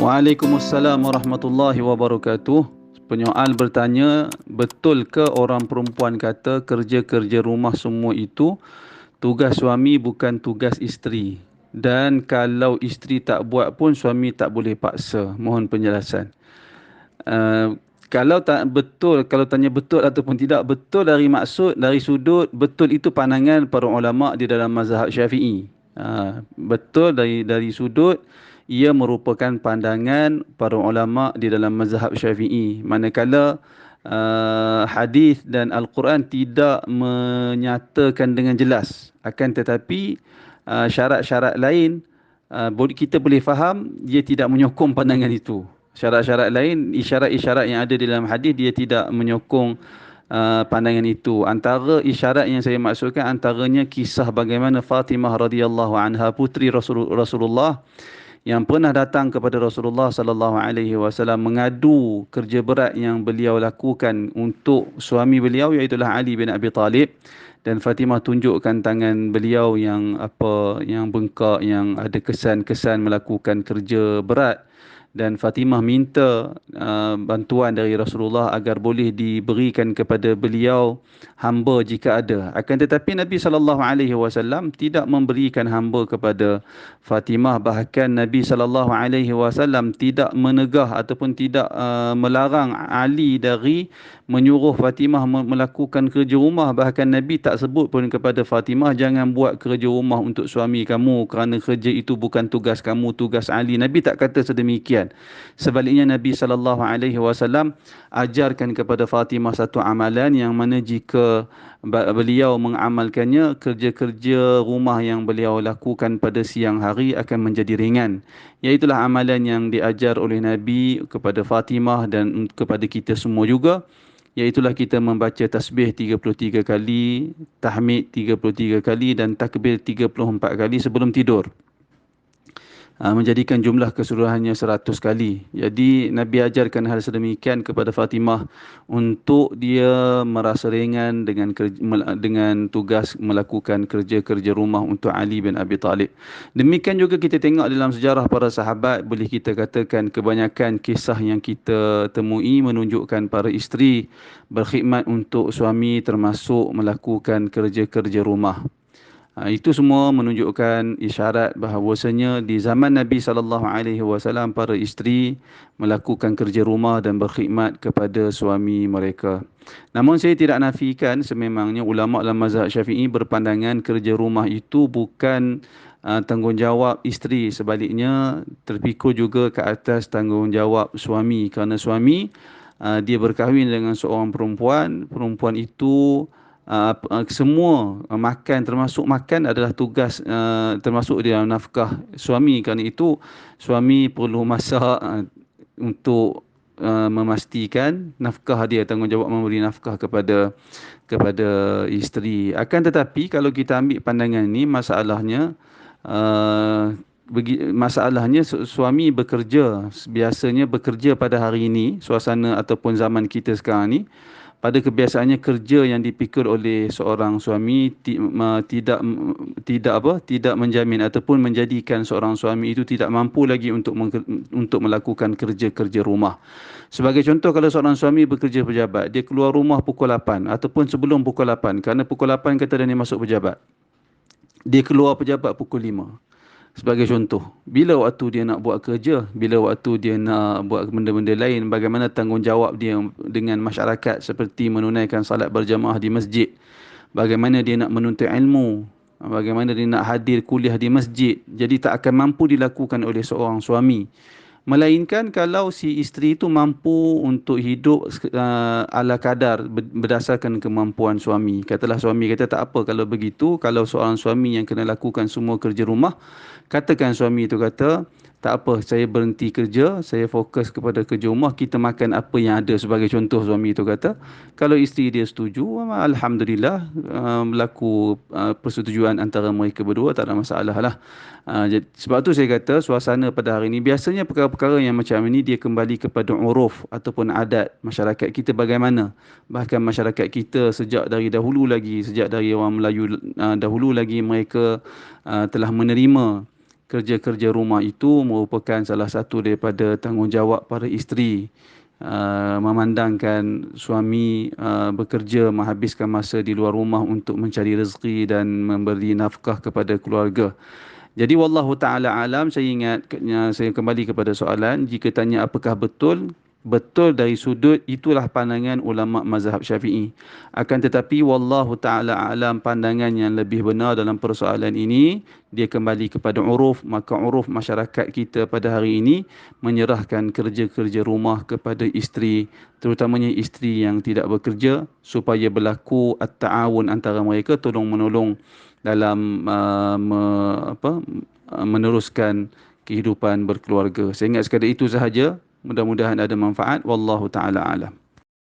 Waalaikumsalam warahmatullahi wabarakatuh. Penyoal bertanya, betul ke orang perempuan kata kerja-kerja rumah semua itu tugas suami bukan tugas isteri? Dan kalau isteri tak buat pun suami tak boleh paksa. Mohon penjelasan. Uh, kalau tak betul, kalau tanya betul ataupun tidak betul dari maksud, dari sudut, betul itu pandangan para ulama di dalam mazhab Syafi'i. Betul dari sudut ia merupakan pandangan para ulama di dalam mazhab Syafi'i. Manakala hadis dan Al-Quran tidak menyatakan dengan jelas. Akan tetapi syarat-syarat lain kita boleh faham dia tidak menyokong pandangan itu. Syarat-syarat lain, isyarat-isyarat yang ada di dalam hadis dia tidak menyokong pandangan itu. Antara isyarat yang saya maksudkan antaranya kisah bagaimana Fatimah radhiyallahu anha putri Rasulullah yang pernah datang kepada Rasulullah sallallahu alaihi wasallam mengadu kerja berat yang beliau lakukan untuk suami beliau iaitu Ali bin Abi Talib, dan Fatimah tunjukkan tangan beliau yang bengkak, yang ada kesan-kesan melakukan kerja berat, dan Fatimah minta bantuan dari Rasulullah agar boleh diberikan kepada beliau hamba jika ada. Akan tetapi Nabi sallallahu alaihi wasallam tidak memberikan hamba kepada Fatimah, bahkan Nabi sallallahu alaihi wasallam tidak menegah ataupun tidak melarang Ali dari menyuruh Fatimah melakukan kerja rumah. Bahkan Nabi tak sebut pun kepada Fatimah, jangan buat kerja rumah untuk suami kamu kerana kerja itu bukan tugas kamu, tugas Ali. Nabi tak kata sedemikian. Sebaliknya Nabi sallallahu alaihi wasallam ajarkan kepada Fatimah satu amalan yang mana jika beliau mengamalkannya, kerja-kerja rumah yang beliau lakukan pada siang hari akan menjadi ringan. Iaitulah amalan yang diajar oleh Nabi kepada Fatimah dan kepada kita semua juga. Iaitulah kita membaca tasbih 33 kali, tahmid 33 kali dan takbir 34 kali sebelum tidur. Menjadikan jumlah keseluruhannya 100 kali. Jadi Nabi ajarkan hal sedemikian kepada Fatimah untuk dia merasa ringan dengan tugas melakukan kerja-kerja rumah untuk Ali bin Abi Talib. Demikian juga kita tengok dalam sejarah para sahabat, boleh kita katakan kebanyakan kisah yang kita temui menunjukkan para isteri berkhidmat untuk suami termasuk melakukan kerja-kerja rumah. Itu semua menunjukkan isyarat bahawasanya di zaman Nabi sallallahu alaihi wasallam para isteri melakukan kerja rumah dan berkhidmat kepada suami mereka. Namun saya tidak nafikan sememangnya ulama dalam mazhab Syafi'i berpandangan kerja rumah itu bukan tanggungjawab isteri, sebaliknya terpikul juga ke atas tanggungjawab suami, kerana suami dia berkahwin dengan seorang perempuan, perempuan itu semua makan, termasuk makan adalah tugas termasuk dalam nafkah suami. Kerana itu suami perlu masak untuk memastikan nafkah dia, tanggungjawab memberi nafkah kepada isteri. Akan tetapi kalau kita ambil pandangan ini, masalahnya suami bekerja, biasanya bekerja pada hari ini, suasana ataupun zaman kita sekarang ni, pada kebiasaannya kerja yang dipikul oleh seorang suami tidak menjamin ataupun menjadikan seorang suami itu tidak mampu lagi untuk melakukan kerja-kerja rumah. Sebagai contoh, kalau seorang suami bekerja pejabat, dia keluar rumah pukul 8 ataupun sebelum pukul 8, kerana pukul 8 kata dia masuk pejabat. Dia keluar pejabat pukul 5. Sebagai contoh, bila waktu dia nak buat kerja, bila waktu dia nak buat benda-benda lain, bagaimana tanggungjawab dia dengan masyarakat seperti menunaikan salat berjamaah di masjid, bagaimana dia nak menuntut ilmu, bagaimana dia nak hadir kuliah di masjid. Jadi tak akan mampu dilakukan oleh seorang suami. Melainkan kalau si isteri itu mampu untuk hidup ala kadar berdasarkan kemampuan suami. Katalah suami kata, tak apa kalau begitu, kalau seorang suami yang kena lakukan semua kerja rumah, katakan suami itu kata, tak apa, saya berhenti kerja, saya fokus kepada kerja rumah, kita makan apa yang ada. Sebagai contoh, suami itu kata, kalau isteri dia setuju, alhamdulillah, berlaku persetujuan antara mereka berdua, tak ada masalah lah. Sebab tu saya kata suasana pada hari ini biasanya perkara-perkara yang macam ini dia kembali kepada uruf ataupun adat masyarakat kita bagaimana. Bahkan masyarakat kita sejak dari dahulu lagi, sejak dari orang Melayu dahulu lagi, mereka telah menerima kerja-kerja rumah itu merupakan salah satu daripada tanggungjawab para isteri, memandangkan suami bekerja menghabiskan masa di luar rumah untuk mencari rezeki dan memberi nafkah kepada keluarga. Jadi wallahu taala alam, saya ingat, saya kembali kepada soalan, jika tanya apakah betul, betul dari sudut itulah pandangan ulama mazhab Syafi'i. Akan tetapi wallahu taala alam, pandangan yang lebih benar dalam persoalan ini dia kembali kepada uruf, maka uruf masyarakat kita pada hari ini menyerahkan kerja-kerja rumah kepada isteri, terutamanya isteri yang tidak bekerja, supaya berlaku at-ta'awun antara mereka, tolong menolong dalam meneruskan kehidupan berkeluarga. Saya ingat sekadar itu sahaja. Mudah-mudahan ada manfaat. Wallahu taala alam.